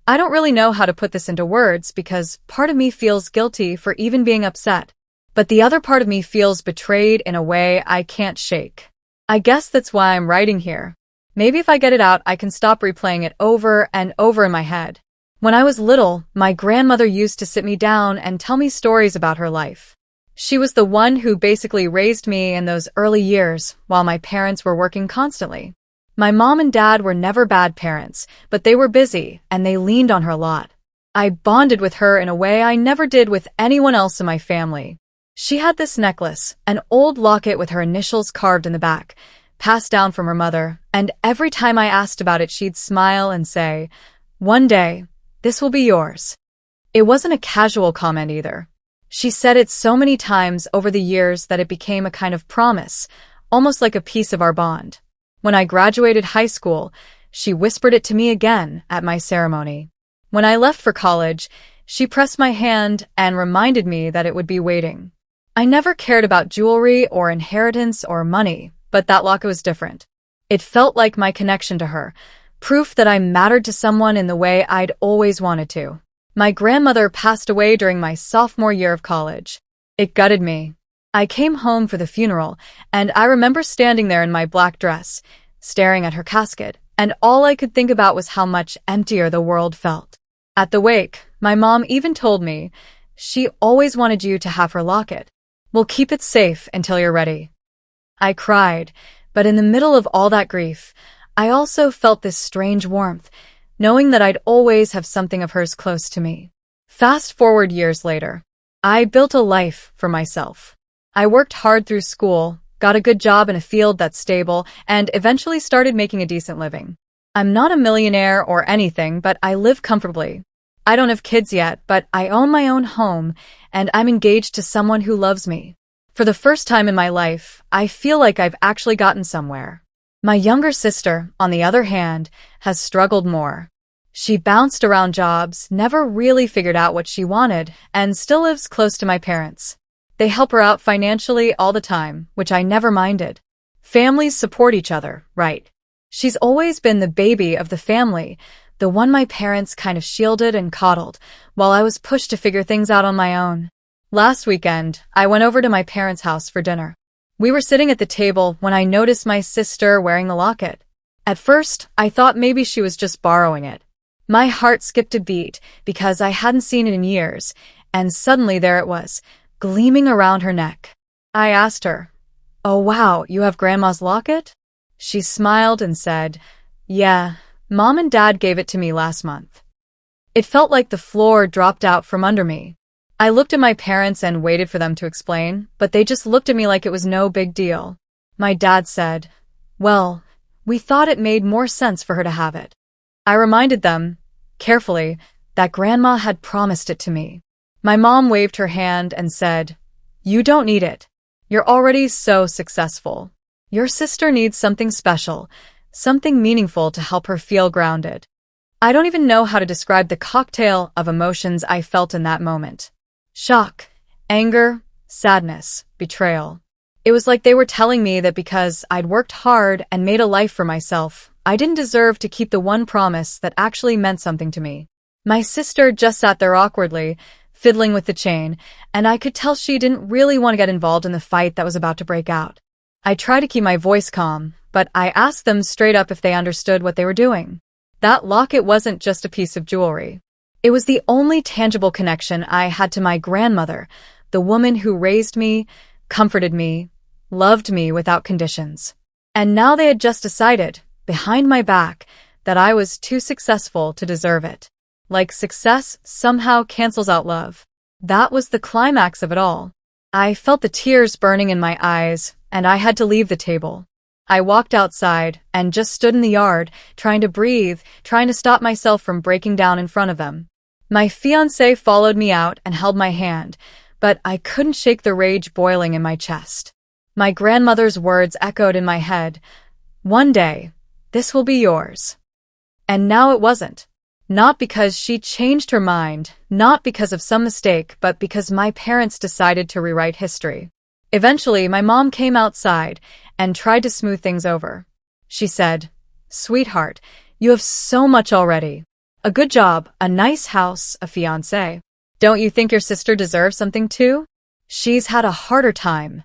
I don't really know how to put this into words because part of me feels guilty for even being upset, but the other part of me feels betrayed in a way I can't shake. I guess that's why I'm writing here. Maybe if I get it out, I can stop replaying it over and over in my head. When I was little, my grandmother used to sit me down and tell me stories about her life. She was the one who basically raised me in those early years while my parents were working constantly. My mom and dad were never bad parents, but they were busy and they leaned on her a lot. I bonded with her in a way I never did with anyone else in my family. She had this necklace, an old locket with her initials carved in the back, passed down from her mother, and every time I asked about it she'd smile and say, "One day, this will be yours." It wasn't a casual comment either. She said it so many times over the years that it became a kind of promise, almost like a piece of our bond. When I graduated high school, she whispered it to me again at my ceremony. When I left for college, she pressed my hand and reminded me that it would be waiting. I never cared about jewelry or inheritance or money, but that locket was different. It felt like my connection to her, proof that I mattered to someone in the way I'd always wanted to. My grandmother passed away during my sophomore year of college. It gutted me. I came home for the funeral, and I remember standing there in my black dress, staring at her casket, and all I could think about was how much emptier the world felt. At the wake, my mom even told me, "She always wanted you to have her locket. We'll keep it safe until you're ready." I cried, but in the middle of all that grief, I also felt this strange warmth, knowing that I'd always have something of hers close to me. Fast forward years later, I built a life for myself. I worked hard through school, got a good job in a field that's stable, and eventually started making a decent living. I'm not a millionaire or anything, but I live comfortably. I don't have kids yet, but I own my own home, and I'm engaged to someone who loves me. For the first time in my life, I feel like I've actually gotten somewhere. My younger sister, on the other hand, has struggled more. She bounced around jobs, never really figured out what she wanted, and still lives close to my parents. They help her out financially all the time, which I never minded. Families support each other, right? She's always been the baby of the family, the one my parents kind of shielded and coddled, while I was pushed to figure things out on my own. Last weekend, I went over to my parents' house for dinner. We were sitting at the table when I noticed my sister wearing the locket. At first, I thought maybe she was just borrowing it. My heart skipped a beat because I hadn't seen it in years, and suddenly there it was, gleaming around her neck. I asked her, "Oh wow, you have Grandma's locket?" She smiled and said, "Yeah, Mom and Dad gave it to me last month." It felt like the floor dropped out from under me. I looked at my parents and waited for them to explain, but they just looked at me like it was no big deal. My dad said, "Well, we thought it made more sense for her to have it." I reminded them, carefully, that Grandma had promised it to me. My mom waved her hand and said, "You don't need it. You're already so successful. Your sister needs something special, something meaningful to help her feel grounded." I don't even know how to describe the cocktail of emotions I felt in that moment. Shock, anger, sadness, betrayal. It was like they were telling me that because I'd worked hard and made a life for myself, I didn't deserve to keep the one promise that actually meant something to me. My sister just sat there awkwardly, fiddling with the chain, and I could tell she didn't really want to get involved in the fight that was about to break out. I tried to keep my voice calm, but I asked them straight up if they understood what they were doing. That locket wasn't just a piece of jewelry. It was the only tangible connection I had to my grandmother, the woman who raised me, comforted me, loved me without conditions. And now they had just decided, behind my back, that I was too successful to deserve it. Like success somehow cancels out love. That was the climax of it all. I felt the tears burning in my eyes, and I had to leave the table. I walked outside and just stood in the yard, trying to breathe, trying to stop myself from breaking down in front of them. My fiancé followed me out and held my hand, but I couldn't shake the rage boiling in my chest. My grandmother's words echoed in my head, "One day, this will be yours." And now it wasn't. Not because she changed her mind, not because of some mistake, but because my parents decided to rewrite history. Eventually, my mom came outside and tried to smooth things over. She said, "Sweetheart, you have so much already. A good job, a nice house, a fiancé. Don't you think your sister deserves something too? She's had a harder time.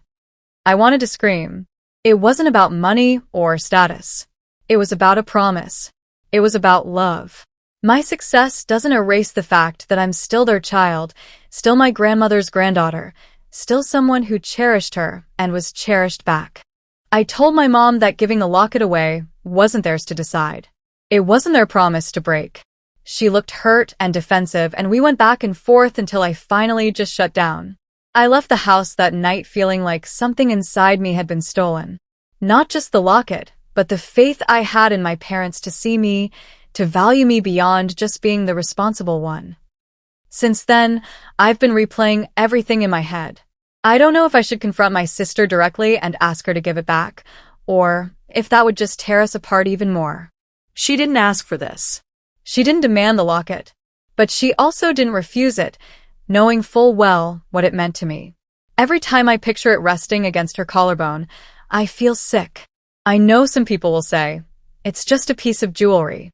I wanted to scream. It wasn't about money or status. It was about a promise. It was about love. My success doesn't erase the fact that I'm still their child, still my grandmother's granddaughter, still someone who cherished her and was cherished back. I told my mom that giving the locket away wasn't theirs to decide. It wasn't their promise to break. She looked hurt and defensive, and we went back and forth until I finally just shut down. I left the house that night feeling like something inside me had been stolen. Not just the locket, but the faith I had in my parents to see me, to value me beyond just being the responsible one. Since then, I've been replaying everything in my head. I don't know if I should confront my sister directly and ask her to give it back, or if that would just tear us apart even more. She didn't ask for this. She didn't demand the locket, but she also didn't refuse it, knowing full well what it meant to me. Every time I picture it resting against her collarbone, I feel sick. I know some people will say, it's just a piece of jewelry.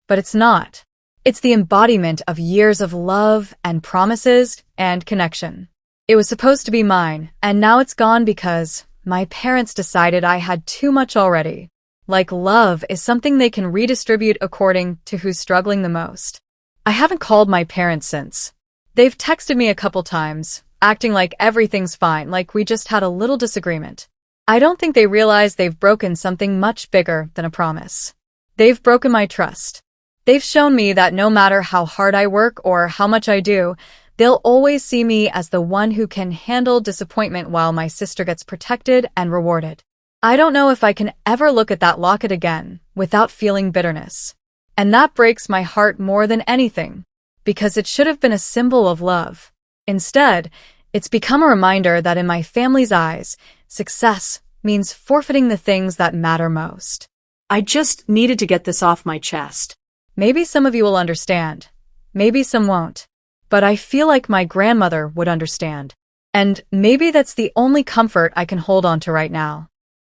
But it's not. It's the embodiment of years of love and promises and connection. It was supposed to be mine, and now it's gone because my parents decided I had too much already. Like love is something they can redistribute according to who's struggling the most. I haven't called my parents since. They've texted me a couple times, acting like everything's fine, like we just had a little disagreement. I don't think they realize they've broken something much bigger than a promise. They've broken my trust. They've shown me that no matter how hard I work or how much I do, they'll always see me as the one who can handle disappointment while my sister gets protected and rewarded. I don't know if I can ever look at that locket again without feeling bitterness. And that breaks my heart more than anything, because it should have been a symbol of love. Instead, it's become a reminder that in my family's eyes, success means forfeiting the things that matter most. I just needed to get this off my chest. Maybe some of you will understand. Maybe some won't. But I feel like my grandmother would understand. And maybe that's the only comfort I can hold on to right now.